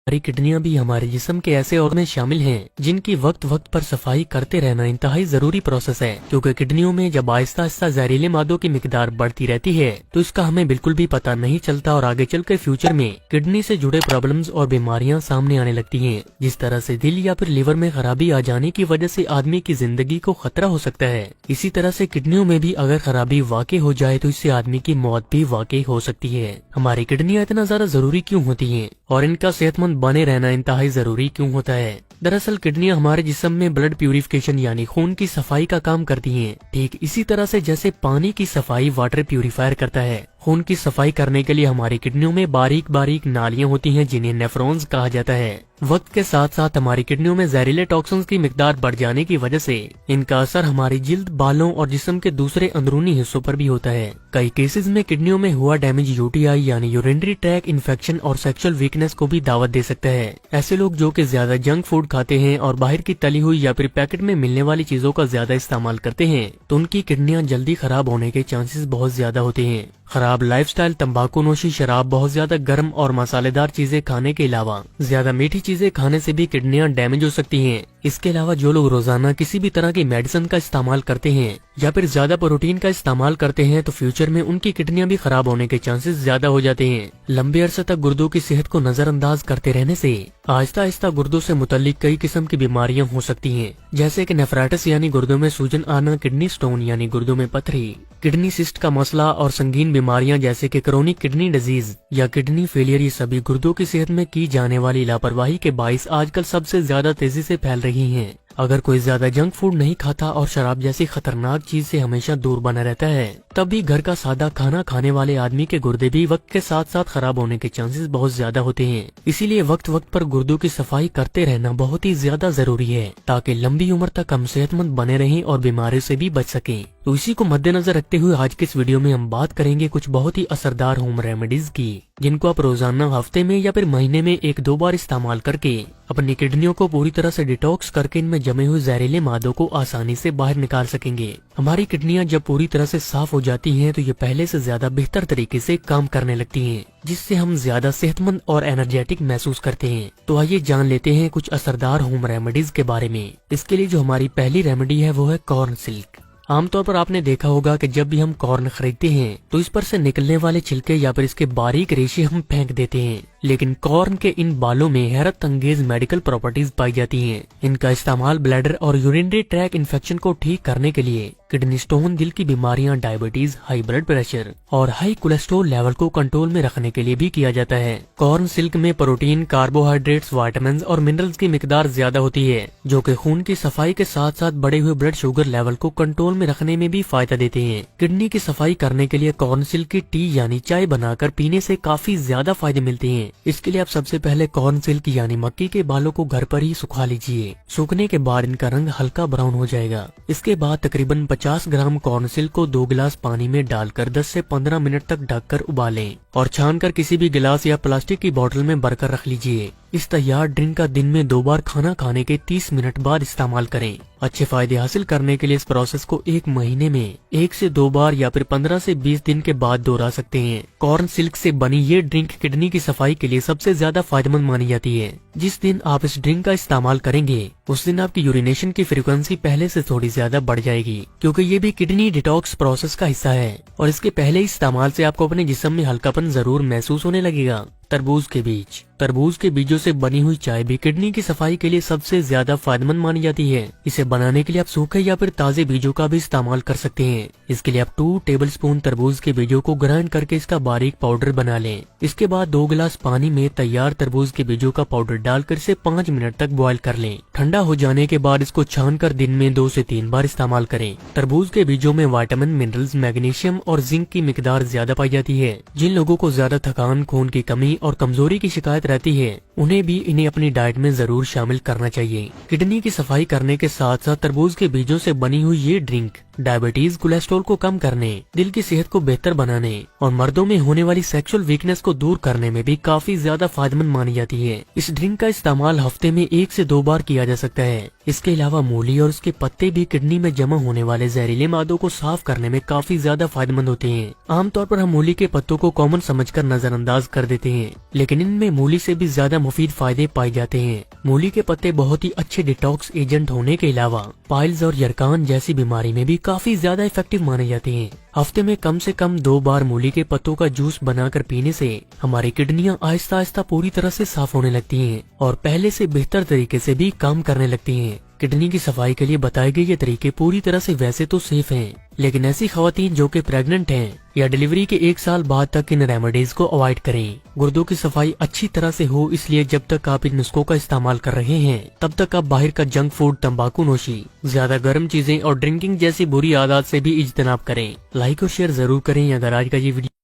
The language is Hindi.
हमारी किडनियां भी हमारे जिस्म के ऐसे ऑर्गन में शामिल हैं जिनकी वक्त वक्त पर सफाई करते रहना इंतहाई जरूरी प्रोसेस है, क्योंकि किडनियों में जब आहिस्ता आहिस्ता जहरीले मादों की मिकदार बढ़ती रहती है तो इसका हमें बिल्कुल भी पता नहीं चलता और आगे चलकर फ्यूचर में किडनी से जुड़े प्रॉब्लम्स और बीमारियां सामने आने लगती हैं। जिस तरह से दिल या फिर लिवर में खराबी आ जाने की वजह से आदमी की जिंदगी को खतरा हो सकता है, इसी तरह से किडनियों में भी अगर खराबी वाकई हो जाए तो इससे आदमी की मौत भी वाकई हो सकती है। हमारी किडनियां इतना ज्यादा जरूरी क्यों होती हैं और इनका सेहतमंद बने रहना इंतहाई जरूरी क्यों होता है? दरअसल किडनियां हमारे जिस्म में ब्लड प्यूरिफिकेशन यानी खून की सफाई का काम करती हैं। ठीक इसी तरह से जैसे पानी की सफाई वाटर प्यूरिफायर करता है, खून की सफाई करने के लिए हमारी किडनियों में बारीक बारीक नालियां होती हैं जिन्हें नेफ्रॉन्स कहा जाता है। वक्त के साथ साथ हमारी किडनियों में जहरीले टॉक्सिन्स की मिकदार बढ़ जाने की वजह से इनका असर हमारी जिल्द, बालों और जिस्म के दूसरे अंदरूनी हिस्सों पर भी होता है। कई केसेस में किडनियों में हुआ डैमेज यूटीआई यानी यूरिनरी ट्रैक इन्फेक्शन और सेक्सुअल वीकनेस को भी दावत दे सकता है। ऐसे लोग जो कि ज्यादा जंक फूड खाते हैं और बाहर की तली हुई या फिर पैकेट में मिलने वाली चीजों का ज्यादा इस्तेमाल करते हैं तो उनकी किडनियां जल्दी खराब होने के चांसेस बहुत ज्यादा होते हैं। खराब लाइफस्टाइल, तंबाकू नोशी, शराब, बहुत ज्यादा गर्म और मसालेदार चीजें खाने के अलावा ज्यादा मीठी चीजें खाने से भी किडनियां डैमेज हो सकती हैं। इसके अलावा जो लोग रोजाना किसी भी तरह की मेडिसिन का इस्तेमाल करते हैं या फिर ज्यादा प्रोटीन का इस्तेमाल करते हैं तो फ्यूचर में उनकी किडनियां भी खराब होने के चांसेस ज्यादा हो जाते हैं। लंबे अरसे तक गुर्दों की सेहत को नजरअंदाज करते रहने से आहिस्ता आहिस्ता गुर्दों से मुतल्लिक कई किस्म की बीमारियां हो सकती हैं, जैसे कि नेफ्राइटिस यानी गुर्दों में सूजन आना, किडनी स्टोन यानी गुर्दों में पथरी, किडनी सिस्ट का मसला और संगीन बीमारियां जैसे कि क्रोनिक किडनी डिजीज या किडनी फेलियर। ये सभी गुर्दों की सेहत में की जाने वाली लापरवाही के बाइस आजकल सबसे ज्यादा तेजी से फैल रही हैं। अगर कोई ज्यादा जंक फूड नहीं खाता और शराब जैसी खतरनाक चीज से हमेशा दूर बना रहता है तब भी घर का सादा खाना खाने वाले आदमी के गुर्दे भी वक्त के साथ साथ खराब होने के चांसेस बहुत ज्यादा होते हैं। इसीलिए वक्त वक्त पर गुर्दों की सफाई करते रहना बहुत ही ज्यादा जरूरी है ताकि लंबी उम्र तक हम सेहतमंद बने रहें और बीमारियों से भी बच सकें। तो इसी को मद्देनजर रखते हुए आज के इस वीडियो में हम बात करेंगे कुछ बहुत ही असरदार होम रेमेडीज की, जिनको आप रोजाना, हफ्ते में या फिर महीने में 1-2 बार इस्तेमाल करके अपनी किडनियों को पूरी तरह से डिटॉक्स करके इनमें जमे हुए जहरीले मादों को आसानी से बाहर निकाल सकेंगे। हमारी किडनियां जब पूरी तरह से साफ हो जाती हैं तो ये पहले से ज्यादा बेहतर तरीके से काम करने लगती हैं, जिससे हम ज्यादा सेहतमंद और एनर्जेटिक महसूस करते हैं। तो आइए जान लेते हैं कुछ असरदार होम रेमेडीज के बारे में। इसके लिए जो हमारी पहली रेमेडी है वो है कॉर्न सिल्क। आमतौर पर आपने देखा होगा कि जब भी हम कॉर्न खरीदते हैं तो इस पर से निकलने वाले छिलके या फिर इसके बारीक रेशे हम फेंक देते हैं, लेकिन कॉर्न के इन बालों में हैरत अंगेज मेडिकल प्रॉपर्टीज पाई जाती हैं। इनका इस्तेमाल ब्लैडर और यूरिनरी ट्रैक इन्फेक्शन को ठीक करने के लिए, किडनी स्टोन, दिल की बीमारियां, डायबिटीज, हाई ब्लड प्रेशर और हाई कोलेस्ट्रॉल लेवल को कंट्रोल में रखने के लिए भी किया जाता है। कॉर्न सिल्क में प्रोटीन, कार्बोहाइड्रेट्स, विटामिन्स और मिनरल्स की मिकदार ज्यादा होती है, जो कि खून की सफाई के साथ साथ बढ़े हुए ब्लड शुगर लेवल को कंट्रोल में रखने में भी फायदा देते हैं। किडनी की सफाई करने के लिए कॉर्न सिल्क की टी यानी चाय बनाकर पीने से काफी ज्यादा फायदे मिलते हैं। इसके लिए आप सबसे पहले कॉर्न सिल्क यानी मक्की के बालों को घर पर ही सुखा लीजिए। सूखने के बाद इनका रंग हल्का ब्राउन हो जाएगा। इसके बाद तकरीबन 50 ग्राम कॉर्न सिल्क को 2 गिलास पानी में डालकर 10 से 15 मिनट तक ढककर उबालें और छानकर किसी भी गिलास या प्लास्टिक की बोतल में भरकर रख लीजिए। इस तैयार ड्रिंक का दिन में 2 बार खाना खाने के 30 मिनट बाद इस्तेमाल करें। अच्छे फायदे हासिल करने के लिए इस प्रोसेस को 1 महीने में 1 से 2 बार या फिर 15 से 20 दिन के बाद दोहरा सकते हैं। कॉर्न सिल्क से बनी ये ड्रिंक किडनी की सफाई के लिए सबसे ज्यादा फायदेमंद मानी जाती है। जिस दिन आप इस ड्रिंक का इस्तेमाल करेंगे उस दिन आपकी यूरिनेशन की फ्रीक्वेंसी पहले से थोड़ी ज्यादा बढ़ जाएगी, क्योंकि ये भी किडनी डिटॉक्स प्रोसेस का हिस्सा है और इसके पहले इस्तेमाल से आपको अपने जिस्म में हल्कापन जरूर महसूस होने लगेगा। तरबूज के बीज। तरबूज के बीजों से बनी हुई चाय भी किडनी की सफाई के लिए सबसे ज्यादा फायदेमंद मानी जाती है। इसे बनाने के लिए आप सूखे या फिर ताजे बीजों का भी इस्तेमाल कर सकते हैं। इसके लिए आप 2 टेबलस्पून तरबूज के बीजों को ग्राइंड करके इसका बारीक पाउडर बना लें। इसके बाद 2 गिलास पानी में तैयार तरबूज के बीजों का पाउडर डालकर इसे 5 मिनट तक बॉईल कर लें। ठंडा हो जाने के बाद इसको छानकर दिन में 2 से 3 बार इस्तेमाल करें। तरबूज के बीजों में विटामिन, मिनरल्स, मैग्नीशियम और जिंक की मिकदार ज्यादा पाई जाती है। जिन लोगों को ज्यादा थकान, खून की कमी और कमजोरी की शिकायत रहती है उन्हें भी इन्हें अपनी डाइट में जरूर शामिल करना चाहिए। किडनी की सफाई करने के साथ साथ तरबूज के बीजों से बनी हुई ये ड्रिंक डायबिटीज, कोलेस्ट्रॉल को कम करने, दिल की सेहत को बेहतर बनाने और मर्दों में होने वाली सेक्सुअल वीकनेस को दूर करने में भी काफी ज्यादा फायदेमंद मानी जाती है। इस ड्रिंक का इस्तेमाल हफ्ते में 1 से 2 बार किया जा सकता है। इसके अलावा मूली और उसके पत्ते भी किडनी में जमा होने वाले जहरीले मादों को साफ करने में काफी ज्यादा फायदेमंद होते हैं। आमतौर पर हम मूली के पत्तों को कॉमन समझकर नजरअंदाज कर देते हैं, लेकिन इनमें मूली से भी ज्यादा मुफीद फायदे पाए जाते हैं। मूली के पत्ते बहुत ही अच्छे डिटॉक्स एजेंट होने के अलावा पाइल्स और यरकान जैसी बीमारी में भी काफी ज्यादा इफेक्टिव माने जाते हैं। हफ्ते में कम से कम 2 बार मूली के पत्तों का जूस बनाकर पीने से हमारी किडनियां आहिस्ता आहिस्ता पूरी तरह से साफ होने लगती हैं और पहले से बेहतर तरीके से भी काम करने लगती हैं। किडनी की सफाई के लिए बताए गए ये तरीके पूरी तरह से वैसे तो सेफ हैं, लेकिन ऐसी खवातीन जो कि प्रेग्नेंट हैं या डिलीवरी के 1 साल बाद तक इन रेमेडीज को अवॉइड करें। गुर्दों की सफाई अच्छी तरह से हो, इसलिए जब तक आप इन नुस्खों का इस्तेमाल कर रहे हैं तब तक आप बाहर का जंक फूड, तंबाकू नोशी, ज्यादा गर्म चीजें और ड्रिंकिंग जैसी बुरी आदत से भी इज्तनाब करें। लाइक और शेयर जरूर करें। अगर आज का ये वीडियो